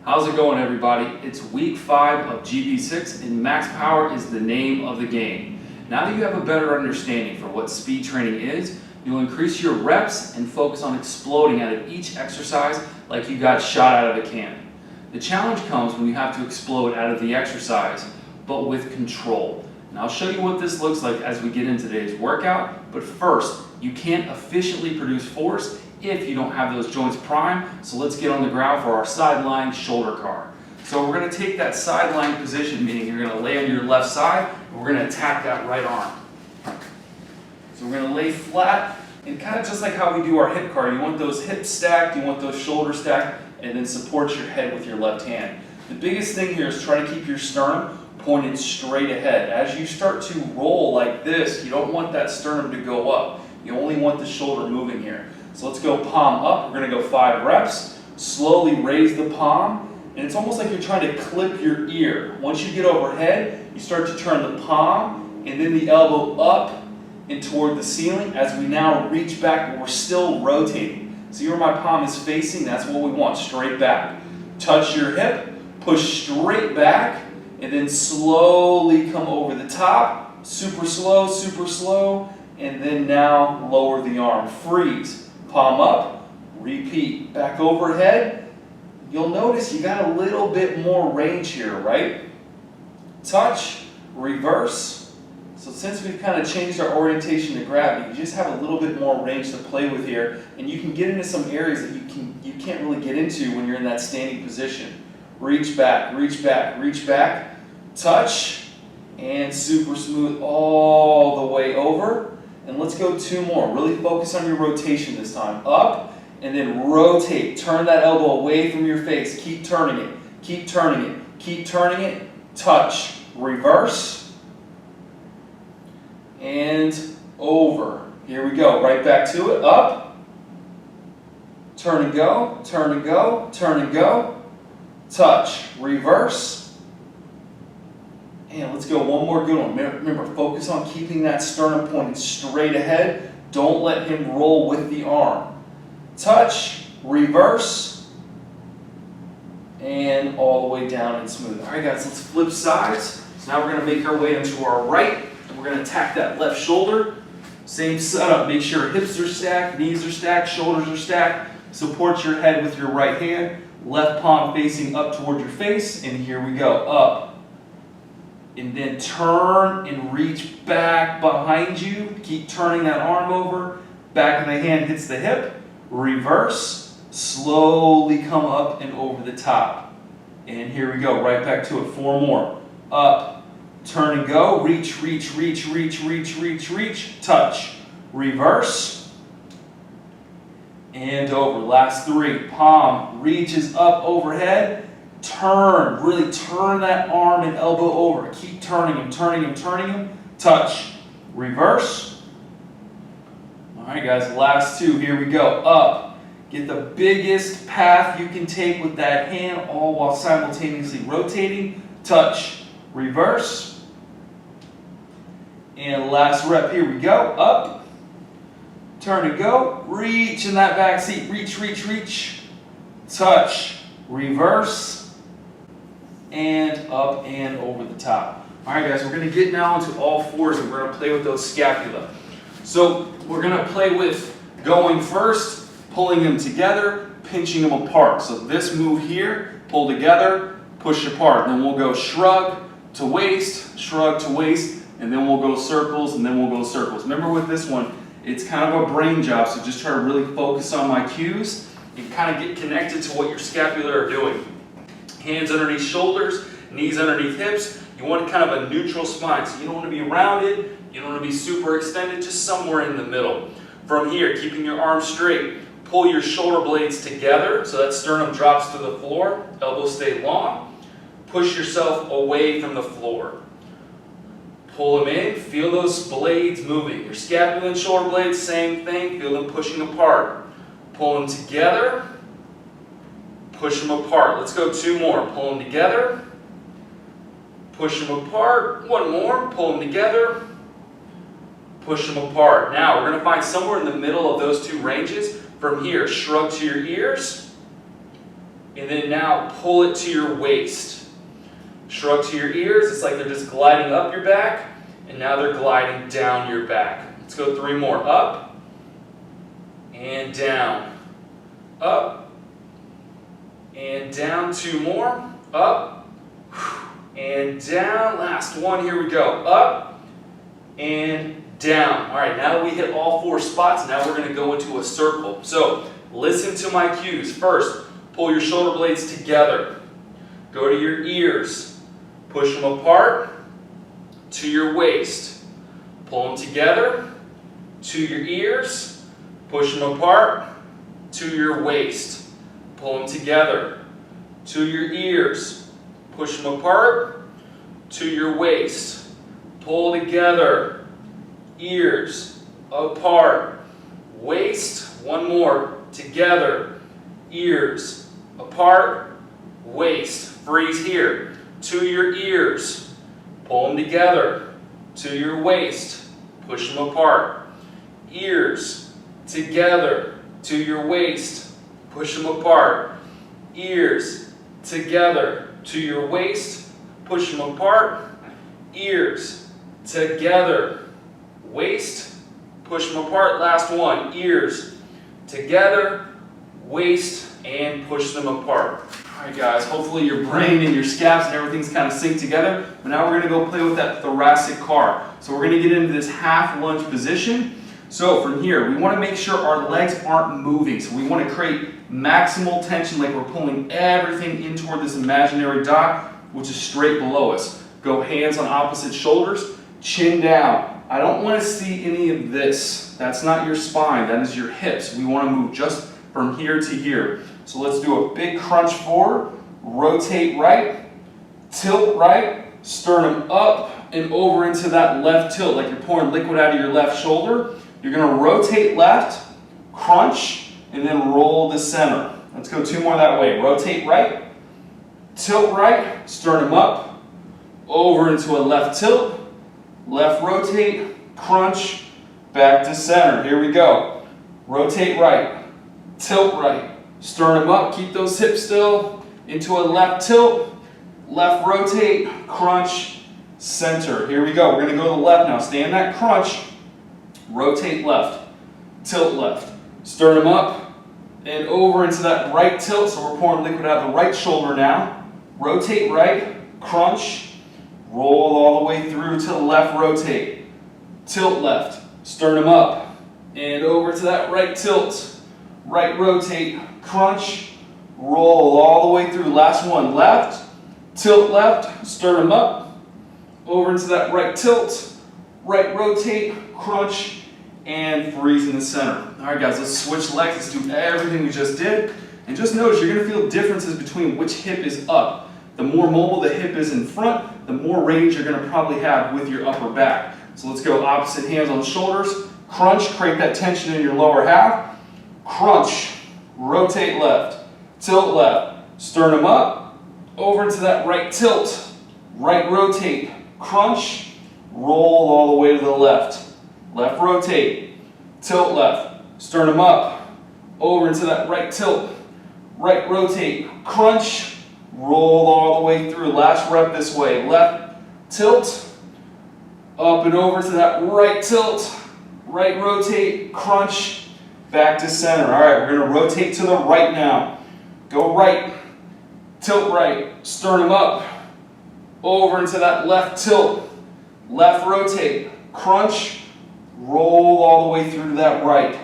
How's it going, everybody? It's week 5 of GB6 and max power is the name of the game. Now that you have a better understanding for what speed training is, you'll increase your reps and focus on exploding out of each exercise like you got shot out of a cannon. The challenge comes when you have to explode out of the exercise, but with control. And I'll show you what this looks like as we get into today's workout, but first, you can't efficiently produce force if you don't have those joints primed, so let's get on the ground for our sideline shoulder car. So we're going to take that sideline position, meaning you're going to lay on your left side, and we're going to attack that right arm. So we're going to lay flat, and kind of just like how we do our hip car, you want those hips stacked, you want those shoulders stacked, and then support your head with your left hand. The biggest thing here is try to keep your sternum pointed straight ahead. As you start to roll like this, you don't want that sternum to go up. You only want the shoulder moving here. So let's go palm up. We're going to go 5 reps. Slowly raise the palm, and it's almost like you're trying to clip your ear. Once you get overhead, you start to turn the palm and then the elbow up and toward the ceiling as we now reach back, but we're still rotating. See where my palm is facing? That's what we want, straight back. Touch your hip, push straight back, and then slowly come over the top. Super slow, and then now lower the arm. Freeze. Palm up, repeat, back overhead. You'll notice you got a little bit more range here, right? Touch, reverse. So since we've kind of changed our orientation to gravity, you just have a little bit more range to play with here, and you can get into some areas that you can't really get into when you're in that standing position. Reach back, touch, and super smooth all the way over. And let's go 2 more. Really focus on your rotation this time. Up, and then rotate. Turn that elbow away from your face. Keep turning it. Touch, reverse, and over. Here we go. Right back to it. Up, turn and go. Touch, reverse. And let's go one more good one. Remember, focus on keeping that sternum pointed straight ahead. Don't let him roll with the arm. Touch, reverse, and all the way down and smooth. All right, guys, let's flip sides. So now we're going to make our way into our right, and we're going to attack that left shoulder. Same setup. Make sure hips are stacked, knees are stacked, shoulders are stacked. Support your head with your right hand. Left palm facing up toward your face, and here we go. Up. And then turn and reach back behind you. Keep turning that arm over. Back of the hand hits the hip. Reverse. Slowly come up and over the top. And here we go. Right back to it. 4 more. Up. Turn and go. Reach. Touch. Reverse. And over. Last 3. Palm reaches up overhead. Turn, really turn that arm and elbow over. Keep turning him. Touch, reverse. All right, guys, last 2. Here we go. Up. Get the biggest path you can take with that hand, all while simultaneously rotating. Touch, reverse. And last rep. Here we go. Up. Turn and go. Reach in that back seat. Reach. Touch, reverse. And up and over the top. All right, guys, we're going to get now into all 4s and we're going to play with those scapula. So we're going to play with going first, pulling them together, pinching them apart. So this move here, pull together, push apart. Then we'll go shrug to waist, and then we'll go circles, Remember with this one, it's kind of a brain job, so just try to really focus on my cues and kind of get connected to what your scapula are doing. Hands underneath shoulders, knees underneath hips. You want kind of a neutral spine. So you don't want to be rounded, you don't want to be super extended, just somewhere in the middle. From here, keeping your arms straight, pull your shoulder blades together so that sternum drops to the floor, elbows stay long. Push yourself away from the floor. Pull them in, feel those blades moving. Your scapula and shoulder blades, same thing, feel them pushing apart. Pull them together. Push them apart. Let's go 2 more. Pull them together. Push them apart. 1 more. Pull them together. Push them apart. Now, we're going to find somewhere in the middle of those 2 ranges. From here, shrug to your ears. And then now pull it to your waist. Shrug to your ears. It's like they're just gliding up your back, and now they're gliding down your back. Let's go 3 more. Up and down. Up and down. 2 more. Up and down. Last one. Here we go. Up and down. All right, now that we hit all 4 spots, now we're going to go into a circle. So listen to my cues. First, pull your shoulder blades together. Go to your ears. Push them apart to your waist. Pull them together to your ears. Push them apart to your waist. Pull them together to your ears. Push them apart to your waist. Pull together, ears apart, waist. 1 more, together, ears apart, waist. Freeze here. To your ears. Pull them together. To your waist. Push them apart. Ears together. To your waist. Push them apart. Ears together. To your waist. Push them apart. Ears together. Waist. Push them apart. Last one. Ears together. Waist. And push them apart. Alright guys, hopefully your brain and your scaps and everything's kind of synced together. But now we're going to go play with that thoracic car. So we're going to get into this half lunge position. So from here, we want to make sure our legs aren't moving. So we want to create maximal tension, like we're pulling everything in toward this imaginary dot, which is straight below us. Go hands on opposite shoulders, chin down. I don't want to see any of this. That's not your spine, that is your hips. We want to move just from here to here. So let's do a big crunch forward, rotate right, tilt right, sternum up and over into that left tilt, like you're pouring liquid out of your left shoulder. You're going to rotate left, crunch, and then roll to center. Let's go 2 more that way. Rotate right, tilt right, sternum up, over into a left tilt, left rotate, crunch, back to center. Here we go. Rotate right, tilt right, sternum up, keep those hips still, into a left tilt, left rotate, crunch, center. Here we go. We're going to go to the left now. Stay in that crunch, rotate left, tilt left, sternum up, and over into that right tilt. So we're pouring liquid out of the right shoulder now. Rotate right, crunch, roll all the way through to the left rotate, tilt left, sternum up, and over to that right tilt, right rotate, crunch, roll all the way through. Last one, left, tilt left, sternum up, over into that right tilt, right rotate, crunch, and freeze in the center. All right guys, let's switch legs. Let's do everything we just did. And just notice you're going to feel differences between which hip is up. The more mobile the hip is in front, the more range you're going to probably have with your upper back. So let's go opposite hands on shoulders, crunch, create that tension in your lower half, crunch, rotate left, tilt left, sternum up, over into that right tilt, right rotate, crunch, roll all the way to the left, left rotate, tilt left, sternum up, over into that right tilt, right rotate, crunch, roll all the way through. Last rep this way, left tilt, up and over to that right tilt, right rotate, crunch, back to center. All right, we're going to rotate to the right now. Go right, tilt right, sternum up, over into that left tilt, left rotate, crunch, roll all the way through to that right,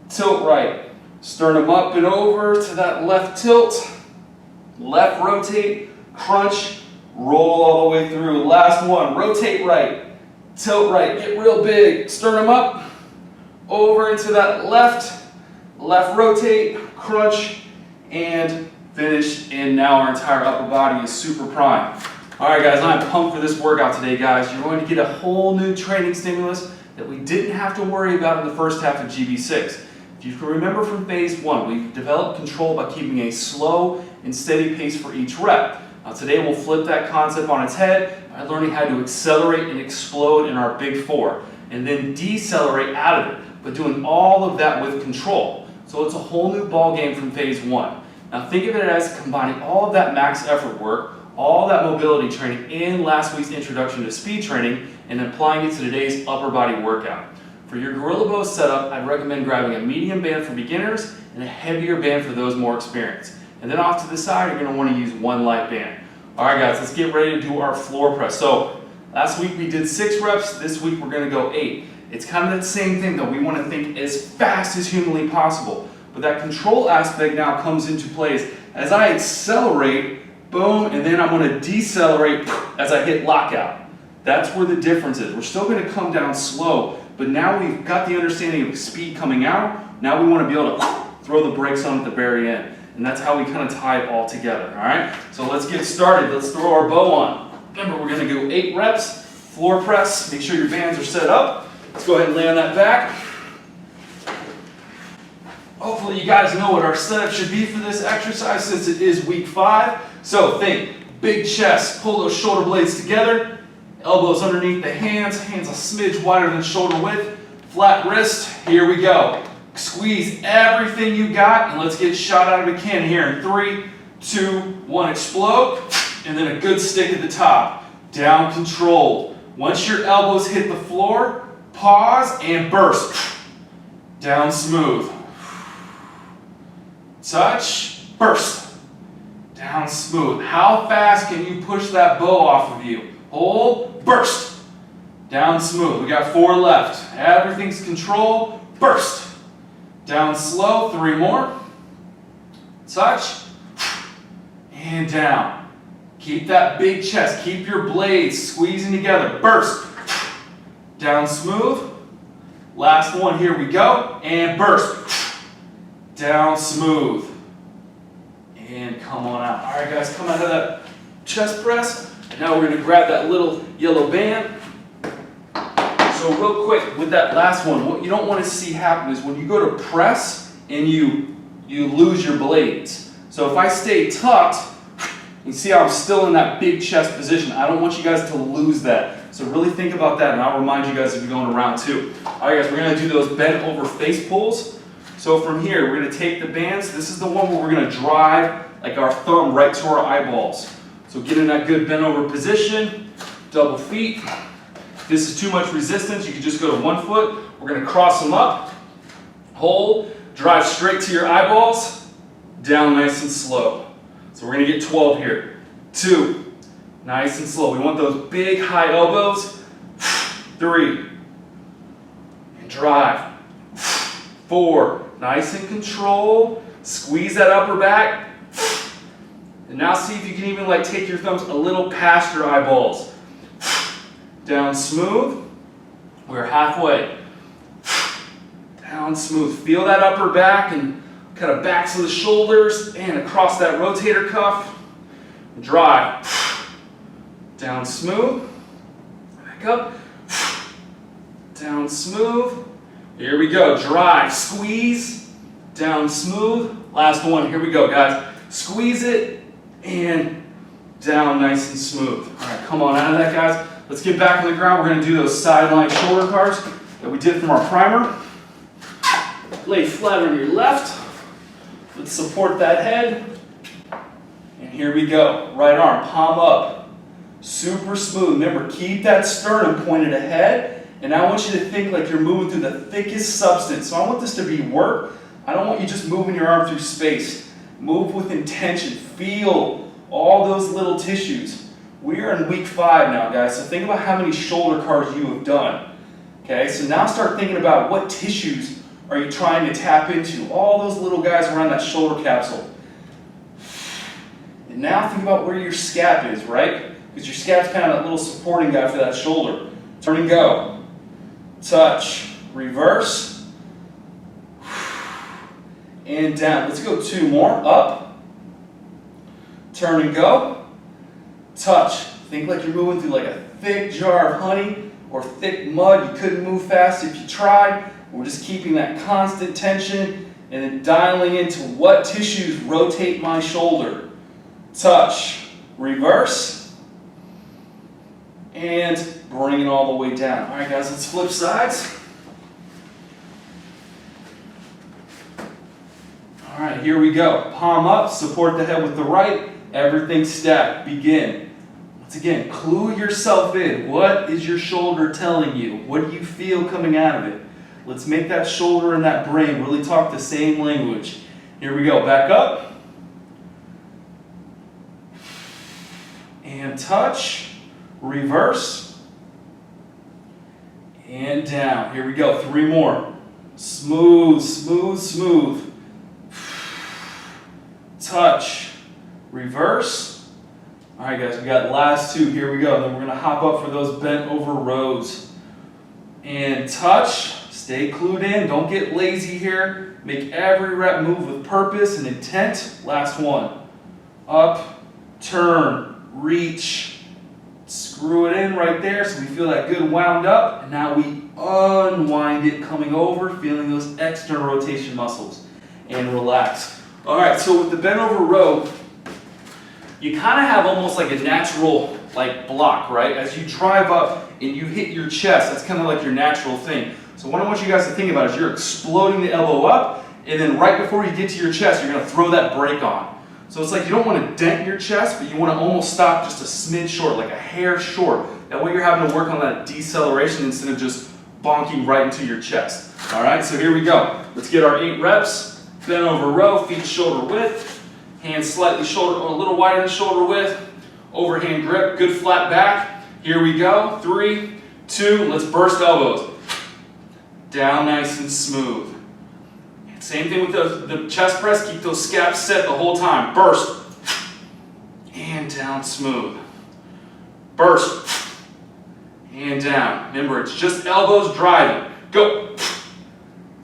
tilt right, sternum up and over to that left tilt, left rotate, crunch, roll all the way through. Last one, rotate right, tilt right, get real big, sternum up, over into that left rotate, crunch, and finish. And now our entire upper body is super prime. All right guys, I'm pumped for this workout today guys. You're going to get a whole new training stimulus that we didn't have to worry about in the first half of GB6. If you can remember from phase 1, we developed control by keeping a slow and steady pace for each rep. Now today we'll flip that concept on its head by learning how to accelerate and explode in our big 4, and then decelerate out of it, but doing all of that with control. So it's a whole new ball game from phase 1. Now Now think of it as combining all of that max effort work, all that mobility training in last week's introduction to speed training, and applying it to today's upper body workout. For your gorilla bow setup, I'd recommend grabbing a medium band for beginners and a heavier band for those more experienced. And then off to the side, you're going to want to use one light band. Alright guys, let's get ready to do our floor press. So, last week we did 6 reps, this week we're going to go 8. It's kind of that same thing though, we want to think as fast as humanly possible. But that control aspect now comes into place as I accelerate, boom, and then I'm going to decelerate as I hit lockout. That's where the difference is. We're still going to come down slow, but now we've got the understanding of speed coming out. Now we want to be able to throw the brakes on at the very end. And that's how we kind of tie it all together, all right? So let's get started. Let's throw our bow on. Remember, we're going to go 8 reps, floor press. Make sure your bands are set up. Let's go ahead and lay on that back. Hopefully you guys know what our setup should be for this exercise since it is week 5. So think, big chest, pull those shoulder blades together, elbows underneath the hands, hands a smidge wider than shoulder width, flat wrist, here we go. Squeeze everything you got and let's get shot out of a cannon here in 3, 2, 1, explode, and then a good stick at the top. Down controlled. Once your elbows hit the floor, pause and burst. Down smooth. Touch, burst. Down smooth. How fast can you push that bow off of you? Hold, burst. Down smooth. We got 4 left. Everything's controlled, burst. Down slow, 3 more. Touch, and down. Keep that big chest, keep your blades squeezing together, burst. Down smooth. Last one, here we go, and burst. Down smooth. And come on out. All right, guys, come out of that chest press. Now we're going to grab that little yellow band. So real quick, with that last one, what you don't want to see happen is when you go to press and you lose your blades. So if I stay tucked, you see how I'm still in that big chest position. I don't want you guys to lose that. So really think about that, and I'll remind you guys as we go into round 2. All right, guys, we're going to do those bent over face pulls. So from here, we're going to take the bands. This is the one where we're going to drive like our thumb right to our eyeballs. So get in that good bent over position, double feet. If this is too much resistance, you can just go to 1 foot. We're going to cross them up, hold, drive straight to your eyeballs, down nice and slow. So we're going to get 12 here. 2, nice and slow. We want those big high elbows. 3, and drive. 4, nice and controlled. Squeeze that upper back. And now see if you can even like take your thumbs a little past your eyeballs. Down smooth. We're halfway. Down smooth. Feel that upper back and kind of backs of the shoulders and across that rotator cuff. Drive. Down smooth. Back up. Down smooth. Here we go. Drive. Squeeze. Down smooth. Last one. Here we go, guys. Squeeze it and down nice and smooth. All right, come on out of that, guys. Let's get back on the ground. We're going to do those sideline shoulder cars that we did from our primer. Lay flat on your left. Let's support that head. And here we go. Right arm, palm up. Super smooth. Remember, keep that sternum pointed ahead. And I want you to think like you're moving through the thickest substance. So I want this to be work. I don't want you just moving your arm through space. Move with intention. Feel all those little tissues. We are in week 5 now, guys, so think about how many shoulder cars you have done. Okay, so now start thinking about what tissues are you trying to tap into. All those little guys around that shoulder capsule. And now think about where your scap is, right? Because your scap's kind of that little supporting guy for that shoulder. Turn and go. Touch. Reverse. And down. Let's go 2 more. Up. Turn and go. Touch. Think like you're moving through like a thick jar of honey or thick mud. You couldn't move fast if you tried. We're just keeping that constant tension and then dialing into what tissues rotate my shoulder. Touch. Reverse. And bring it all the way down. All right, guys, let's flip sides. All right, here we go. Palm up, support the head with the right, everything stacked, begin. Once again, clue yourself in. What is your shoulder telling you? What do you feel coming out of it? Let's make that shoulder and that brain really talk the same language. Here we go, back up. And touch, reverse, and down. Here we go, 3 more. Smooth, smooth, smooth. Touch, reverse. All right, guys, we got last 2. Here we go. Then we're going to hop up for those bent over rows. And touch, stay clued in. Don't get lazy here. Make every rep move with purpose and intent. Last one. Up, turn, reach. Screw it in right there so we feel that good wound up. And now we unwind it coming over, feeling those external rotation muscles. And relax. All right, so with the bent over row, you kind of have almost like a natural block, right? As you drive up and you hit your chest, that's kind of like your natural thing. So what I want you guys to think about is you're exploding the elbow up, and then right before you get to your chest, you're going to throw that brake on. So it's like you don't want to dent your chest, but you want to almost stop just a smidge short, like a hair short. That way you're having to work on that deceleration instead of just bonking right into your chest. All right, so here we go. Let's get our 8 reps. Bent over row, feet shoulder width, hands slightly shoulder, or a little wider than shoulder width, overhand grip, good flat back. Here we go, 3, 2, let's burst elbows. Down nice and smooth. Same thing with the chest press, keep those scaps set the whole time. Burst, and down smooth. Burst, and down. Remember, it's just elbows driving. Go,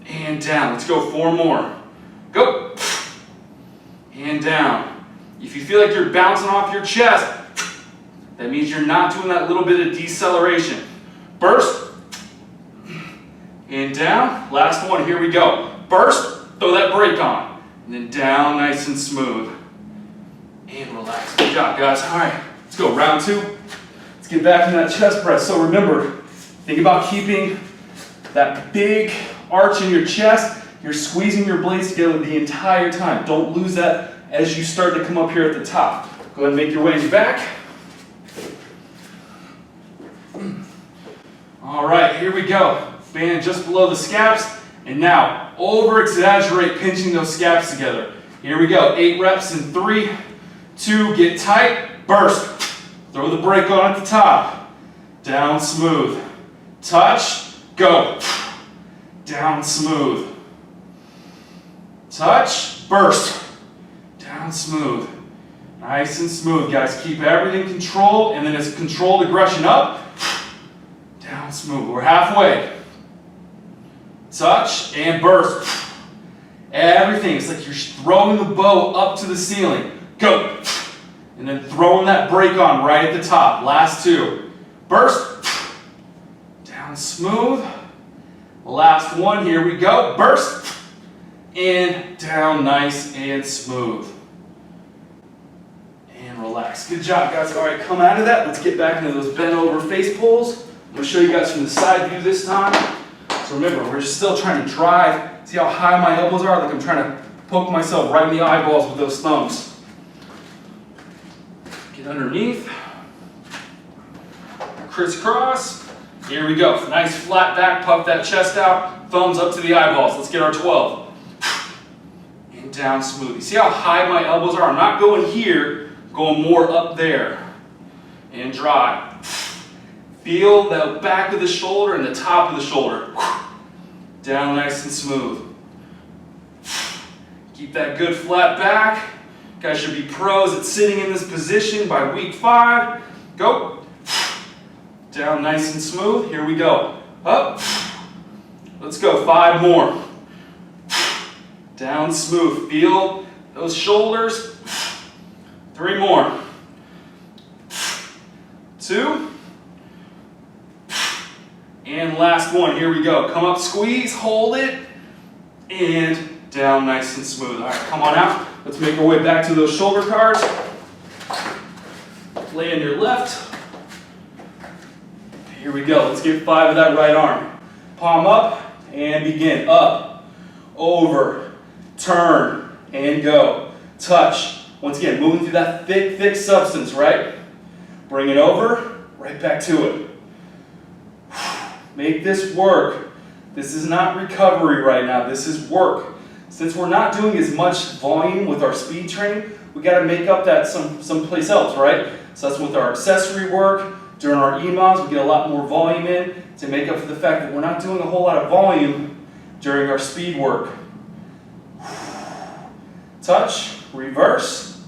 and down. Let's go 4 more. Go, and down. If you feel like you're bouncing off your chest, that means you're not doing that little bit of deceleration. Burst, and down. Last one, here we go. Burst, throw that brake on, and then down nice and smooth. And relax. Good job, guys. All right, let's go. Round 2. Let's get back in that chest press. So remember, think about keeping that big arch in your chest. You're squeezing your blades together the entire time. Don't lose that as you start to come up here at the top. Go ahead and make your way back. All right, here we go. Band just below the scaps. And now, over-exaggerate pinching those scaps together. Here we go. 8 reps in 3, 2, get tight, burst. Throw the brake on at the top. Down smooth. Touch, go. Down smooth. Touch, burst. Down smooth. Nice and smooth, guys. Keep everything controlled, and then it's controlled aggression up. Down smooth. We're halfway. Touch and burst. Everything. It's like you're throwing the bow up to the ceiling. Go. And then throwing that brake on right at the top. Last 2. Burst. Down smooth. Last one. Here we go. Burst. And down nice and smooth. And relax. Good job, guys. All right, come out of that. Let's get back into those bent over face pulls. I'm going to show you guys from the side view this time. So remember, we're still trying to drive. See how high my elbows are? Like I'm trying to poke myself right in the eyeballs with those thumbs. Get underneath. Crisscross. Here we go. Nice flat back, puff that chest out. Thumbs up to the eyeballs. Let's get our 12. And down smooth. You see how high my elbows are? I'm not going here, I'm going more up there. And drive. Feel the back of the shoulder and the top of the shoulder. Down nice and smooth. Keep that good flat back. You guys should be pros at sitting in this position by week 5. Go. Down nice and smooth. Here we go. Up. Let's go. 5 more. Down smooth. Feel those shoulders. 3 more. 2. And last one, here we go. Come up, squeeze, hold it, and down nice and smooth. All right, come on out. Let's make our way back to those shoulder cars. Lay on your left. Here we go. Let's get 5 of that right arm. Palm up and begin. Up, over, turn, and go. Touch. Once again, moving through that thick, thick substance, right? Bring it over, right back to it. Make this work. This is not recovery right now, this is work. Since we're not doing as much volume with our speed training, we got to make up that someplace else, right? So that's with our accessory work. During our EMOMs, we get a lot more volume in to make up for the fact that we're not doing a whole lot of volume during our speed work. Touch, reverse.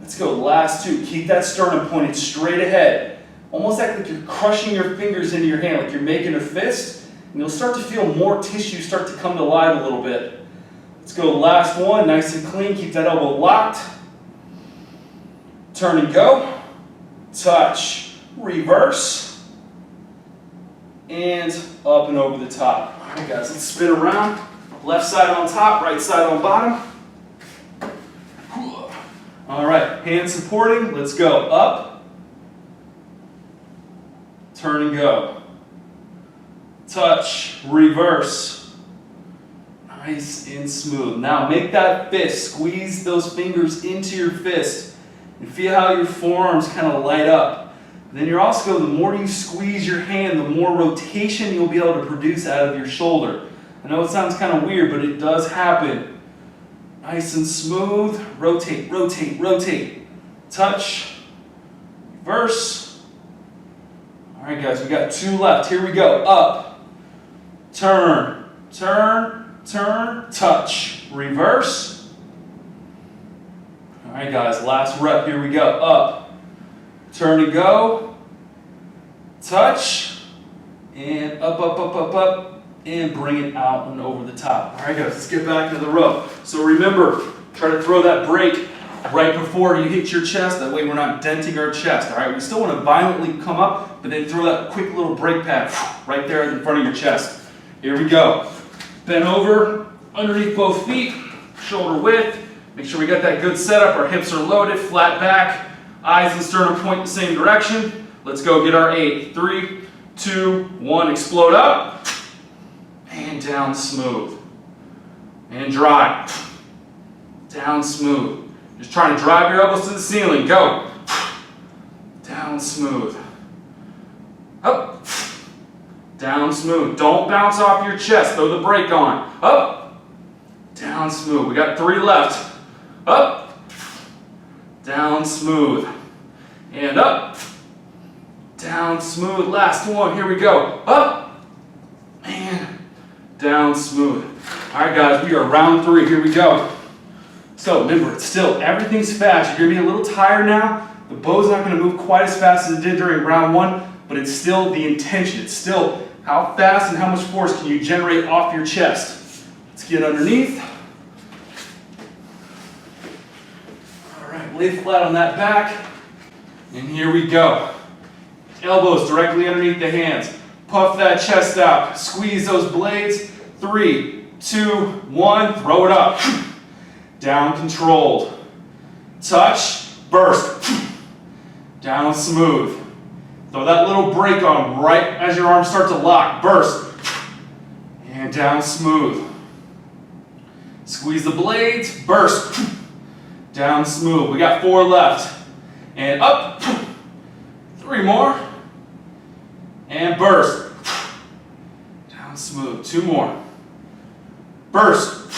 Let's go, last two. Keep that sternum pointed straight ahead. Almost act like you're crushing your fingers into your hand, like you're making a fist, and you'll start to feel more tissue start to come to life a little bit. Let's go, last one, nice and clean. Keep that elbow locked. Turn and go. Touch, reverse, and up and over the top. All right, guys, let's spin around. Left side on top, right side on bottom. All right, hands supporting. Let's go. Up, turn and go. Touch, reverse. Nice and smooth. Now make that fist. Squeeze those fingers into your fist. And feel how your forearms kind of light up. And then you're also, the more you squeeze your hand, the more rotation you'll be able to produce out of your shoulder. I know it sounds kind of weird, but it does happen. Nice and smooth. Rotate, rotate, rotate. Touch, reverse. All right, guys, we got two left. Here we go. Up, turn, turn, turn, touch, reverse. All right, guys, last rep. Here we go. Up, turn and go, touch, and up, up, up, up, up, and bring it out and over the top. All right, guys, let's get back to the row. So remember, try to throw that break right before you hit your chest. That way we're not denting our chest, all right? We still want to violently come up, but then throw that quick little brake pad right there in front of your chest. Here we go. Bend over, underneath both feet, shoulder width. Make sure we got that good setup. Our hips are loaded, flat back, eyes and sternum point the same direction. Let's go get our 8. 3, 2, 1, explode up, and down smooth. And dry. Down smooth. Just trying to drive your elbows to the ceiling. Go. Down smooth. Up. Down smooth. Don't bounce off your chest. Throw the brake on. Up. Down smooth. We got 3 left. Up, down smooth, and up, down smooth. Last one, here we go. Up, and down smooth. All right, guys, we are round 3. Here we go. So remember, it's still, everything's fast. You're gonna be a little tired now. The bow's not gonna move quite as fast as it did during round 1, but it's still the intention. It's still how fast and how much force can you generate off your chest. Let's get underneath. Lay flat on that back, and here we go. Elbows directly underneath the hands. Puff that chest out. Squeeze those blades. 3, 2, 1. Throw it up. Down controlled. Touch. Burst. Down smooth. Throw that little brake on right as your arms start to lock. Burst. And down smooth. Squeeze the blades. Burst. Down smooth. We got 4 left. And up. 3 more. And burst. Down smooth. 2 more. Burst.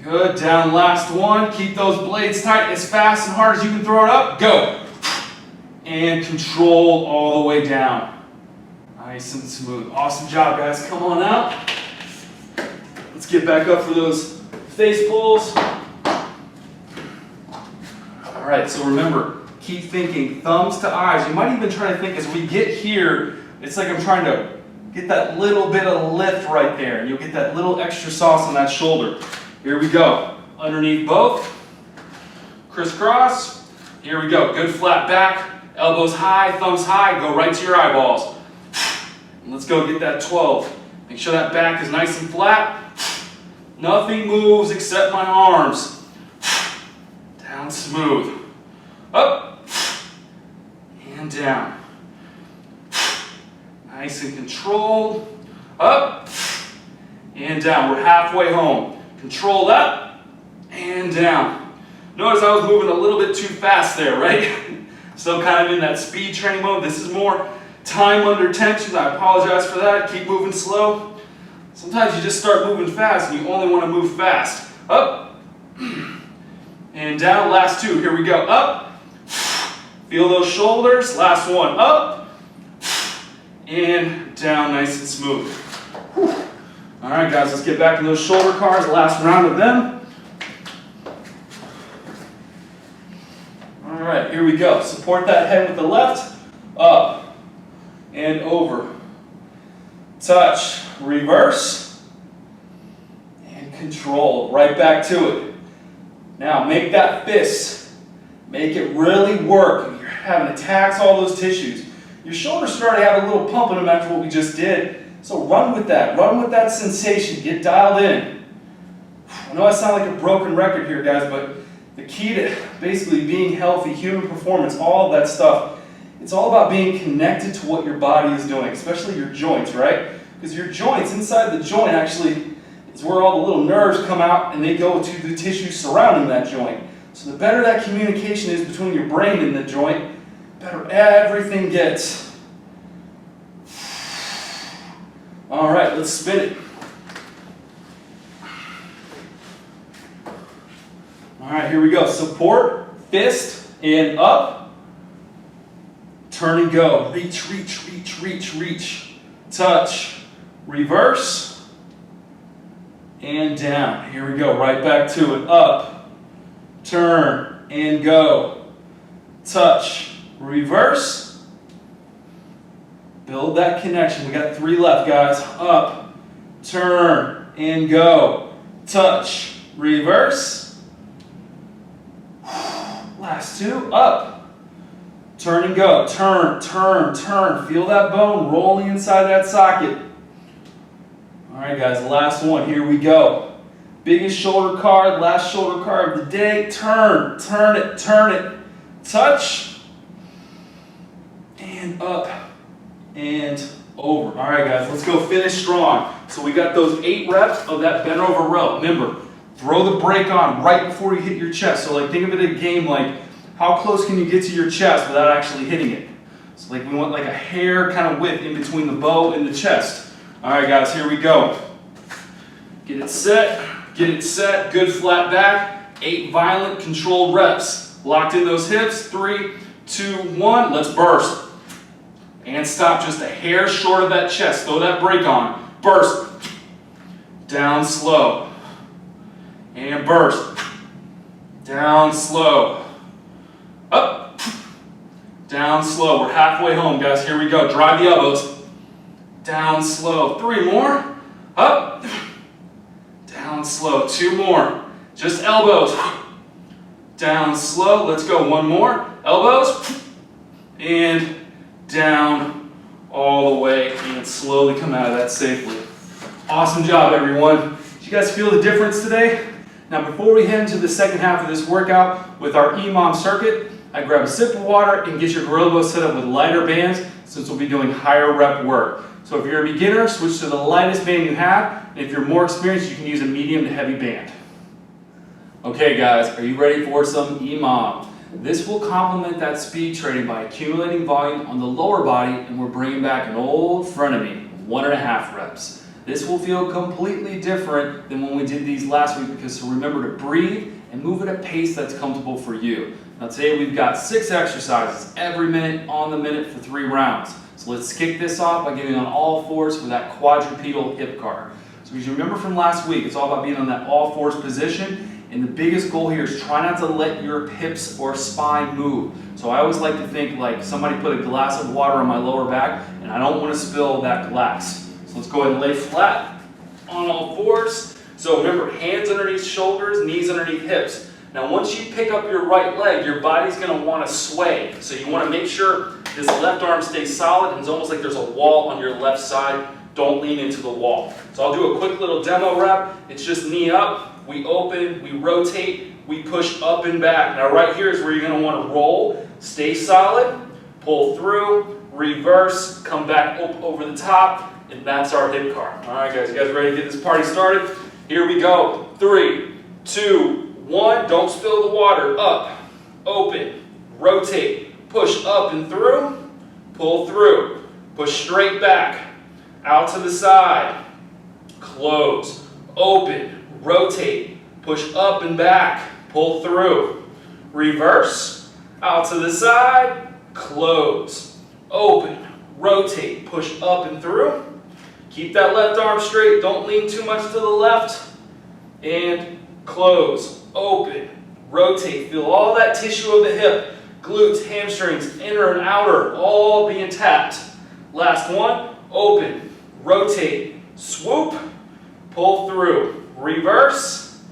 Good. Down last one. Keep those blades tight as fast and hard as you can throw it up. Go. And control all the way down. Nice and smooth. Awesome job, guys. Come on out. Let's get back up for those face pulls. All right, so remember, keep thinking thumbs to eyes. You might even try to think as we get here, it's like I'm trying to get that little bit of lift right there, and you'll get that little extra sauce on that shoulder. Here we go. Underneath both. Crisscross. Here we go. Good flat back. Elbows high, thumbs high. Go right to your eyeballs. And let's go get that 12. Make sure that back is nice and flat. Nothing moves except my arms. Down smooth. Up. And down. Nice and controlled. Up. And down. We're halfway home. controlled up, and down. Notice I was moving a little bit too fast there, right? Still kind of in that speed training mode. This is more time under tension. I apologize for that. Keep moving slow. Sometimes you just start moving fast and you only want to move fast. Up and down. Last two. Here we go. Up. Feel those shoulders. Last one. Up and down. Nice and smooth. All right, guys. Let's get back to those shoulder cars. Last round of them. All right. Here we go. Support that head with the left. Up and over. Touch. Reverse. And control. Right back to it. Now make that fist. Make it really work. You're having to tax all those tissues. Your shoulders start to have a little pump in them after what we just did. So run with that. Run with that sensation. Get dialed in. I know I sound like a broken record here, guys, but the key to basically being healthy, human performance, all of that stuff, it's all about being connected to what your body is doing, especially your joints, right? Because your joints, inside the joint actually, is where all the little nerves come out and they go to the tissue surrounding that joint. So the better that communication is between your brain and the joint, better everything gets. All right, let's spin it. All right, here we go. Support, fist, and up. Turn and go. Reach, reach, reach, reach, reach. Touch, reverse, and down. Here we go. Right back to it. Up, turn, and go. Touch, reverse. Build that connection. We got 3 left, guys. Up, turn, and go. Touch, reverse. Last 2. Up, turn and go. Turn, turn, turn. Feel that bone rolling inside that socket. All right, guys. Last one. Here we go. Biggest shoulder card. Last shoulder card of the day. Turn, turn it, turn it. Touch. And up. And over. All right, guys, let's go finish strong. So we got those 8 reps of that bent over row. Remember, throw the brake on right before you hit your chest. So like think of it a game like how close can you get to your chest without actually hitting it? So like we want like a hair kind of width in between the bow and the chest. All right, guys, here we go. Get it set, good flat back. 8 violent controlled reps. Locked in those hips. 3, 2, 1, let's burst. And stop just a hair short of that chest. Throw that brake on. Burst. Down slow. And burst. Down slow. Up. Down slow. We're halfway home, guys. Here we go. Drive the elbows. Down slow. 3 more. Up. Down slow. 2 more. Just elbows. Down slow. Let's go. 1 more. Elbows. And down all the way and slowly come out of that safely. Awesome job, everyone. Did you guys feel the difference today? Now, before we head into the second half of this workout with our EMOM circuit, I grab a sip of water and get your gorilla set up with lighter bands since we'll be doing higher rep work. So if you're a beginner, switch to the lightest band you have. And if you're more experienced, you can use a medium to heavy band. Okay, guys, are you ready for some EMOM? This will complement that speed training by accumulating volume on the lower body, and we're bringing back an old frenemy, 1.5 reps. This will feel completely different than when we did these last week because so remember to breathe and move at a pace that's comfortable for you. Now today we've got 6 exercises every minute on the minute for 3 rounds. So let's kick this off by getting on all fours for that quadrupedal hip car. So as you remember from last week, it's all about being on that all fours position. And the biggest goal here is try not to let your hips or spine move. So I always like to think like somebody put a glass of water on my lower back and I don't want to spill that glass. So let's go ahead and lay flat on all fours. So remember, hands underneath shoulders, knees underneath hips. Now once you pick up your right leg, your body's going to want to sway. So you want to make sure this left arm stays solid and it's almost like there's a wall on your left side. Don't lean into the wall. So I'll do a quick little demo rep. It's just knee up. We open, we rotate, we push up and back. Now right here is where you're going to want to roll. Stay solid, pull through, reverse, come back up over the top, and that's our hip car. All right, guys, you guys ready to get this party started? Here we go. 3, 2, 1. Don't spill the water. Up, open, rotate, push up and through, pull through, push straight back, out to the side, close, open, rotate, push up and back, pull through, reverse, out to the side, close, open, rotate, push up and through. Keep that left arm straight, don't lean too much to the left, and close, open, rotate. Feel all that tissue of the hip, glutes, hamstrings, inner and outer, all being tapped. Last one, open, rotate, swoop, pull through, reverse,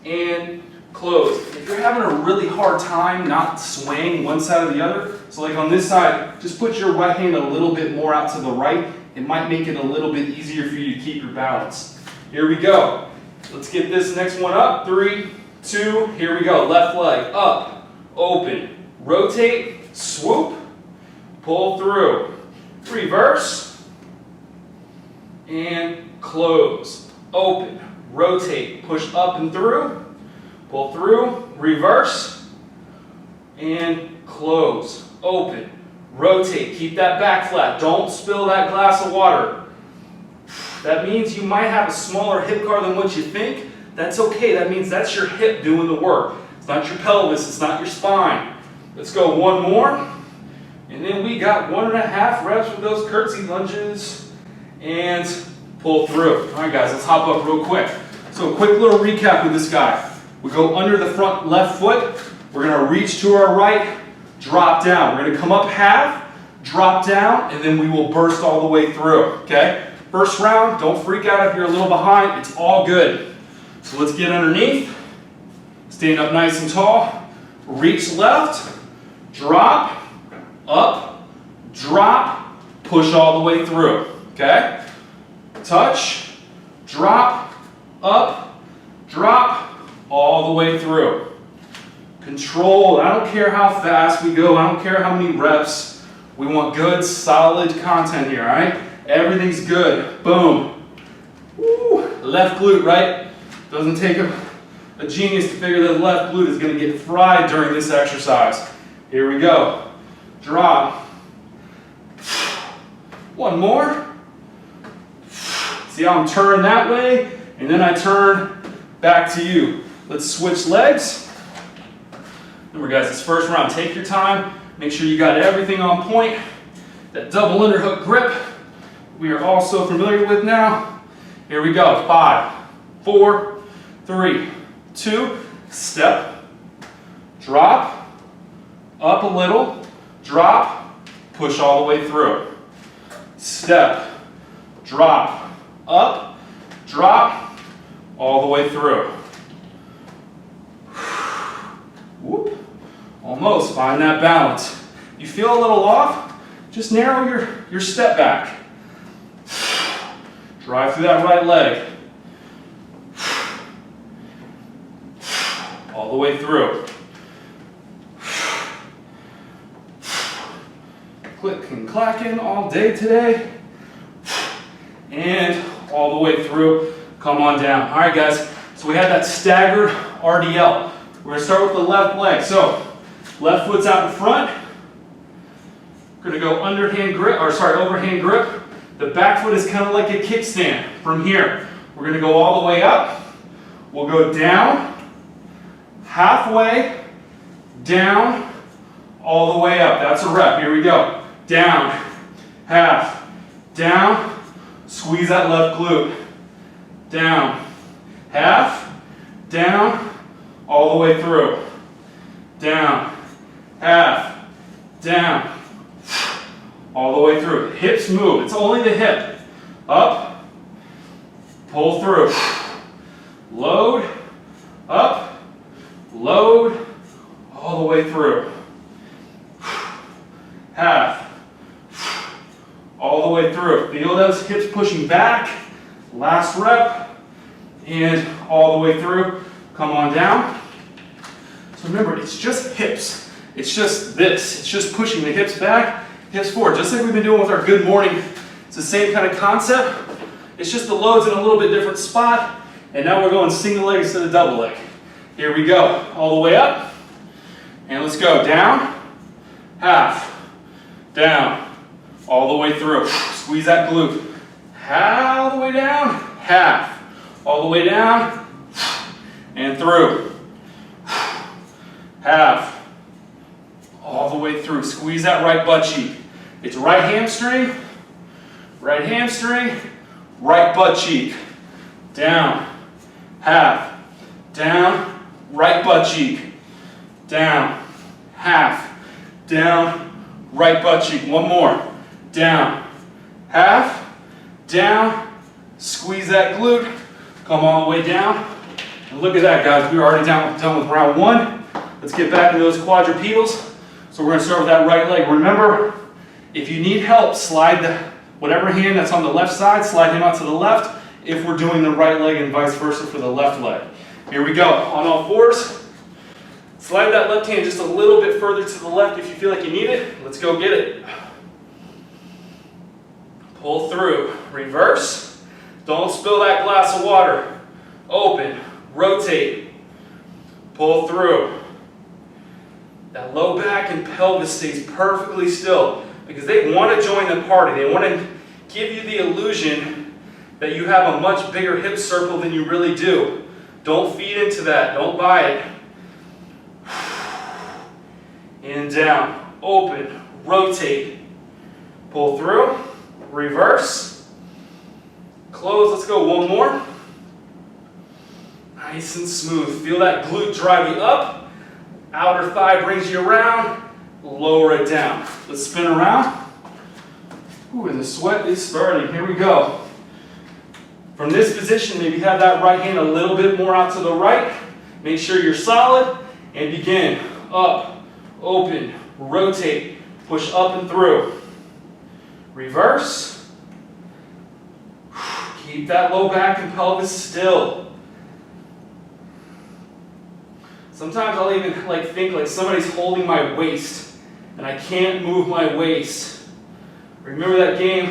and close. If you're having a really hard time not swaying one side or the other, so like on this side, just put your right hand a little bit more out to the right. It might make it a little bit easier for you to keep your balance. Here we go. Let's get this next one up. 3, 2, here we go. Left leg up, open, rotate, swoop, pull through, reverse, and close. Open, rotate, push up and through, pull through, reverse, and close. Open, rotate, keep that back flat. Don't spill that glass of water. That means you might have a smaller hip car than what you think. That's okay. That means that's your hip doing the work. It's not your pelvis. It's not your spine. Let's go one more. And then we got 1.5 reps with those curtsy lunges. And pull through. All right, guys, let's hop up real quick. So a quick little recap with this guy. We go under the front left foot. We're going to reach to our right, drop down. We're going to come up half, drop down, and then we will burst all the way through, okay? First round, don't freak out if you're a little behind. It's all good. So let's get underneath. Stand up nice and tall. Reach left, drop, up, drop, push all the way through, okay? Touch, drop, up, drop, all the way through. Control. I don't care how fast we go. I don't care how many reps. We want good, solid content here, all right? Everything's good. Boom. Woo. Left glute, right? Doesn't take a genius to figure that the left glute is going to get fried during this exercise. Here we go. Drop. One more. See how I'm turning that way? And then I turn back to you. Let's switch legs. Remember guys, this first round, take your time. Make sure you got everything on point. That double underhook grip we are all so familiar with now. Here we go. 5, 4, 3, 2, step, drop, up a little, drop, push all the way through. Step, drop, up, drop, all the way through. Whoop. Almost. Find that balance. You feel a little off, just narrow your step back. Drive through that right leg. All the way through. Click and clacking all day today. And all the way through. Come on down. All right, guys. So we had that staggered RDL. We're going to start with the left leg. So left foot's out in front. We're going to go overhand grip. The back foot is kind of like a kickstand. From here, we're going to go all the way up. We'll go down, halfway, down, all the way up. That's a rep. Here we go. Down, half, down, squeeze that left glute. Down, half, down, all the way through. Down, half, down, all the way through. Hips move. It's only the hip. Up, pull through. Load, up, load, all the way through. Half, all the way through. Feel those hips pushing back. Last rep, and all the way through. Come on down. So remember, it's just hips. It's just this. It's just pushing the hips back, hips forward. Just like we've been doing with our good morning. It's the same kind of concept. It's just the load's in a little bit different spot. And now we're going single leg instead of double leg. Here we go, all the way up. And let's go, down, half, down, all the way through. Squeeze that glute. All the way down, half, all the way down, and through. Half, all the way through. Squeeze that right butt cheek. It's right hamstring, right butt cheek. Down, half, down, right butt cheek. Down, half, down, right butt cheek. One more. Down, half, down, squeeze that glute. Come all the way down. And look at that, guys. We're already done with round one. Let's get back into those quadrupedals. So we're going to start with that right leg. Remember, if you need help, slide whatever hand that's on the left side, slide him out to the left if we're doing the right leg and vice versa for the left leg. Here we go. On all fours. Slide that left hand just a little bit further to the left if you feel like you need it. Let's go get it. Pull through. Reverse. Don't spill that glass of water. Open. Rotate. Pull through. That low back and pelvis stays perfectly still because they want to join the party. They want to give you the illusion that you have a much bigger hip circle than you really do. Don't feed into that. Don't buy it. And down. Open. Rotate. Pull through. Reverse. Close. Let's go one more. Nice and smooth. Feel that glute drive you up. Outer thigh brings you around. Lower it down. Let's spin around. Ooh, and the sweat is starting. Here we go. From this position, maybe have that right hand a little bit more out to the right. Make sure you're solid. And begin. Up, open, rotate, push up and through. Reverse. Keep that low back and pelvis still. Sometimes I'll even think like somebody's holding my waist and I can't move my waist. Remember that game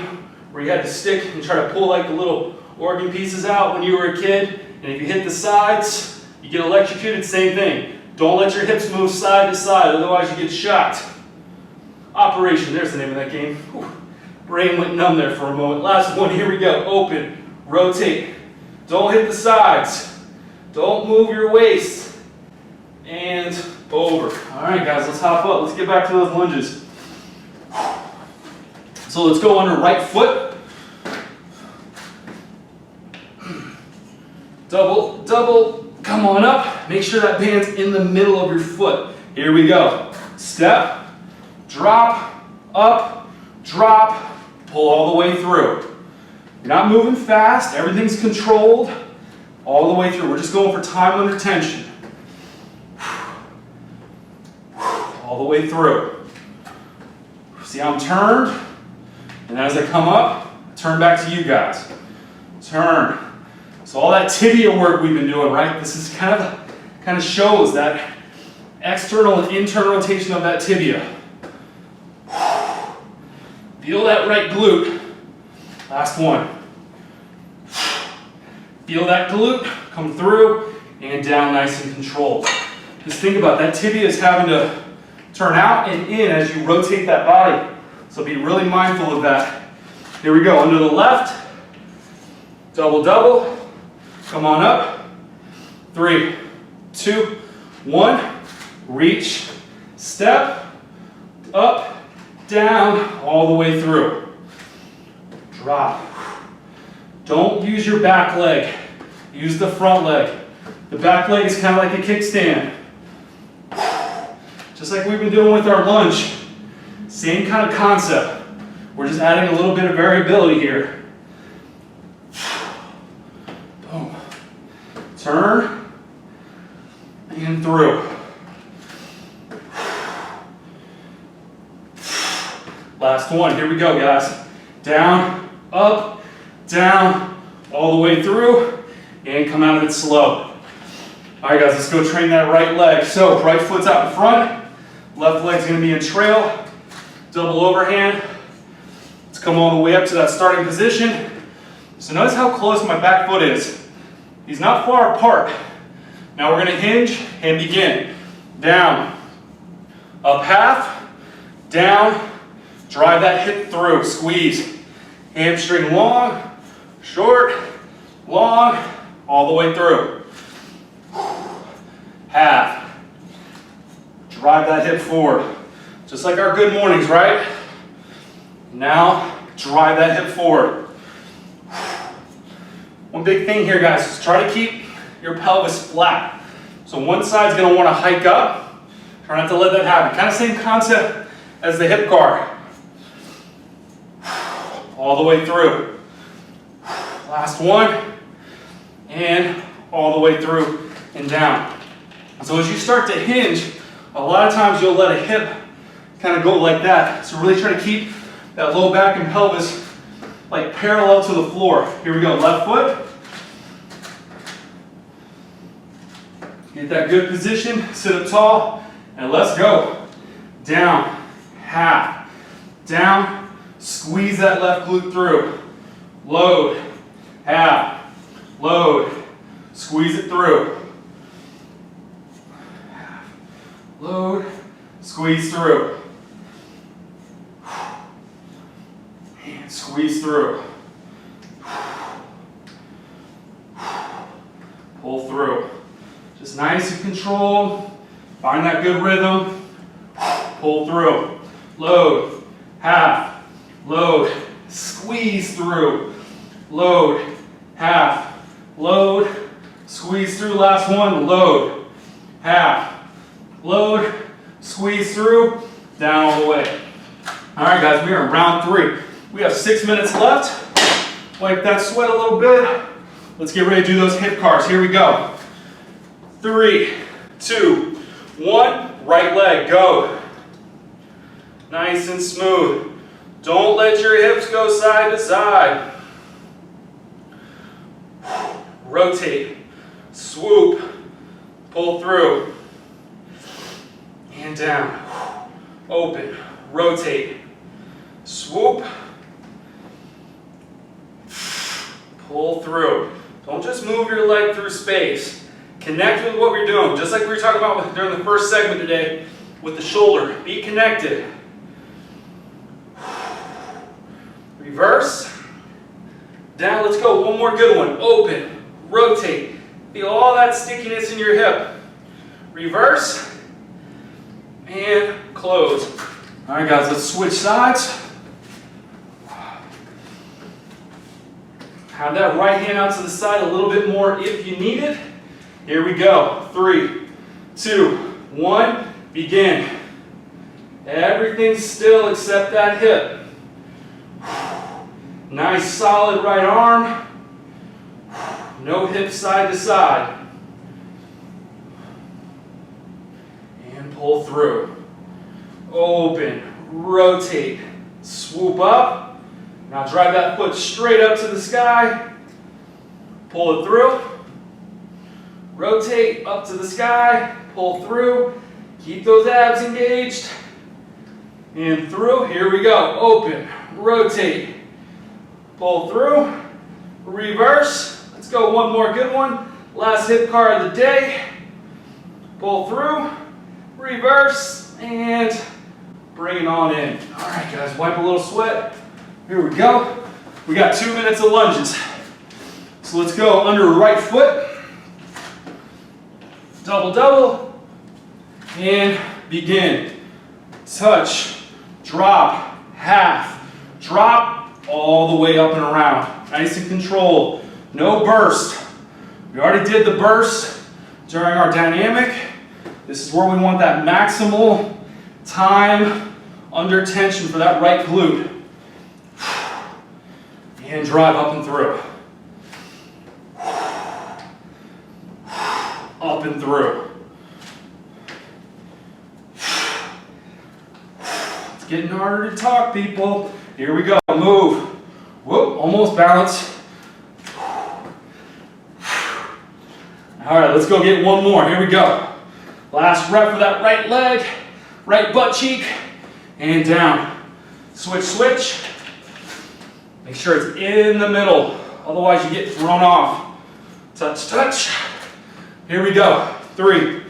where you had to stick and try to pull like the little organ pieces out when you were a kid? And if you hit the sides, you get electrocuted, same thing. Don't let your hips move side to side, otherwise you get shocked. Operation, there's the name of that game. Whew. Brain went numb there for a moment. Last one, here we go. Open, rotate. Don't hit the sides. Don't move your waist. And over. All right, guys, let's hop up. Let's get back to those lunges. So let's go under right foot. Double, double. Come on up. Make sure that band's in the middle of your foot. Here we go. Step, drop, up, drop, pull all the way through. You're not moving fast. Everything's controlled all the way through. We're just going for time under tension. All the way through. See how I'm turned? And as I come up, I turn back to you guys. Turn. So all that tibia work we've been doing, right? This is kind of shows that external and internal rotation of that tibia. Feel that right glute. Last one. Feel that glute come through and down nice and controlled. Just think about that tibia is having to turn out and in as you rotate that body. So be really mindful of that. Here we go. Under the left. Double, double. Come on up. 3, 2, 1. Reach. Step. Up. Down. All the way through. Drop. Don't use your back leg. Use the front leg. The back leg is kind of like a kickstand. Just like we've been doing with our lunge. Same kind of concept. We're just adding a little bit of variability here. Boom. Turn. And through. Last one. Here we go, guys. Down, up, down, all the way through, and come out of it slow. All right, guys, let's go train that right leg. So, right foot's out in front. Left leg's going to be in trail, double overhand. Let's come all the way up to that starting position. So notice how close my back foot is. He's not far apart. Now we're going to hinge and begin. Down, up half, down, drive that hip through, squeeze. Hamstring long, short, long, all the way through. Half. Drive that hip forward. Just like our good mornings, right? Now, drive that hip forward. One big thing here, guys, is try to keep your pelvis flat. So one side's gonna wanna hike up. Try not to let that happen. Kind of same concept as the hip guard. All the way through. Last one. And all the way through and down. So as you start to hinge, a lot of times you'll let a hip kind of go like that. So really try to keep that low back and pelvis like parallel to the floor. Here we go, left foot. Get that good position, sit up tall, and let's go. Down, half, down, squeeze that left glute through. Load, half, load, squeeze it through. Half, load, squeeze through. And squeeze through. Pull through. Just nice and controlled. Find that good rhythm. Pull through. Load. Half. Load. Squeeze through. Load. Half. Load. Squeeze through. Last one. Load. Half. Load. Squeeze through. Down all the way. All right, guys, we are in round 3. We have 6 minutes left. Wipe that sweat a little bit. Let's get ready to do those hip cars. Here we go. 3, 2, 1. Right leg, go. Nice and smooth. Don't let your hips go side to side. Rotate. Swoop. Pull through. And down. Open. Rotate. Swoop. Pull through. Don't just move your leg through space. Connect with what we're doing, just like we were talking about during the first segment today with the shoulder. Be connected. Reverse. Down, let's go. One more good one. Open. Rotate. Feel all that stickiness in your hip. Reverse. And close. All right, guys, let's switch sides. Have that right hand out to the side a little bit more if you need it. Here we go. 3, 2, 1. Begin. Everything's still except that hip. Nice solid right arm. No hips side to side. And pull through. Open. Rotate. Swoop up. Now drive that foot straight up to the sky. Pull it through. Rotate up to the sky. Pull through. Keep those abs engaged. And through. Here we go. Open. Rotate. Pull through. Reverse. Let's go. One more good one. Last hip car of the day. Pull through. Reverse. And bring it on in. All right, guys. Wipe a little sweat. Here we go. We got 2 minutes of lunges. So let's go under right foot. Double, double. And begin. Touch. Drop. Half. Drop. All the way up and around. Nice and controlled. No burst. We already did the burst during our dynamic. This is where we want that maximal time under tension for that right glute. And drive up and through. Up and through. It's getting harder to talk, people. Here we go. Move. Whoop, almost balance. All right, let's go get one more. Here we go. Last rep for that right leg, right butt cheek, and down. Switch, switch. Make sure it's in the middle. Otherwise, you get thrown off touch, touch. Here we go. 3,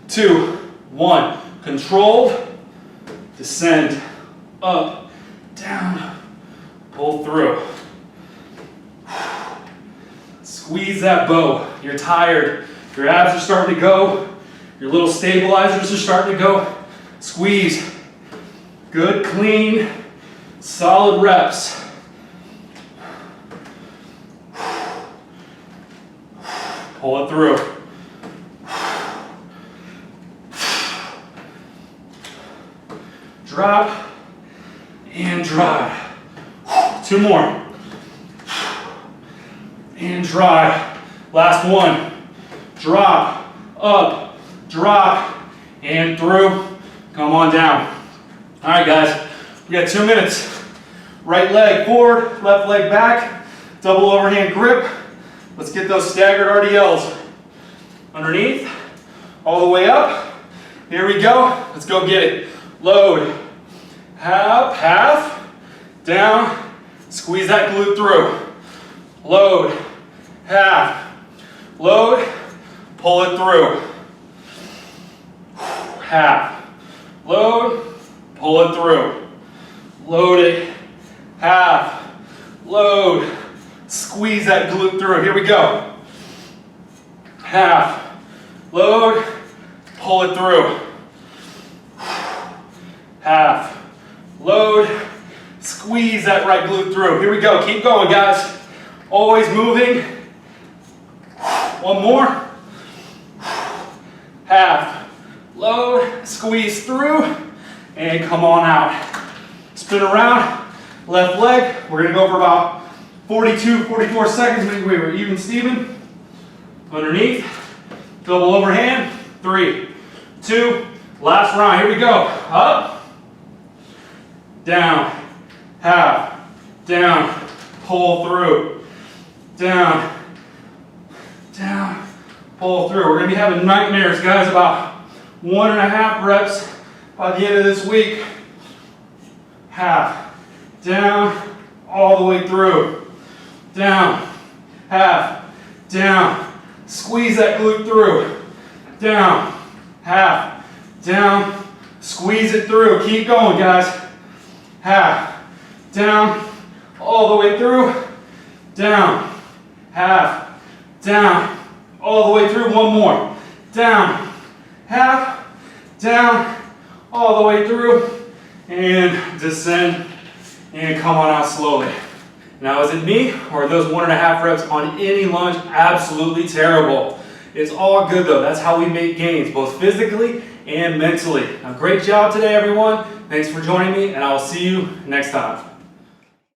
2, 1. Controlled. Descend. Up. Down. Pull through. Squeeze that bow. You're tired. Your abs are starting to go. Your little stabilizers are starting to go. Squeeze. Good, clean, solid reps. Pull it through. Drop and dry. 2 more. And dry. Last one. Drop, up, drop, and through. Come on down. All right, guys, we got 2 minutes. Right leg forward, left leg back, double overhand grip. Let's get those staggered RDLs. Underneath, all the way up. Here we go. Let's go get it. Load. Up, half, down. Squeeze that glute through. Load, half, load, pull it through. Half, load, pull it through. Load it, half, load, squeeze that glute through. Here we go. Half, load, pull it through. Half, load, squeeze that right glute through. Here we go. Keep going, guys. Always moving. One more. Half, load, squeeze through, and come on out. Spin around, left leg. We're gonna go for about 42, 44 seconds. Maybe we were even Steven. Underneath, double overhand. 3, 2, last round. Here we go. Up, down, half, down, pull through, down, down, pull through. We're gonna be having nightmares, guys, about 1.5 reps by the end of this week. Half, down, all the way through, down, half, down, squeeze that glute through, down, half, down, squeeze it through. Keep going, guys. Half, down, all the way through, down, half, down, all the way through. One more. Down, half, down, all the way through, and descend, and come on out slowly. Now, is it me, or are those 1.5 reps on any lunge absolutely terrible? It's all good though. That's how we make gains, both physically and mentally. Now, great job today, everyone. Thanks for joining me, and I will see you next time.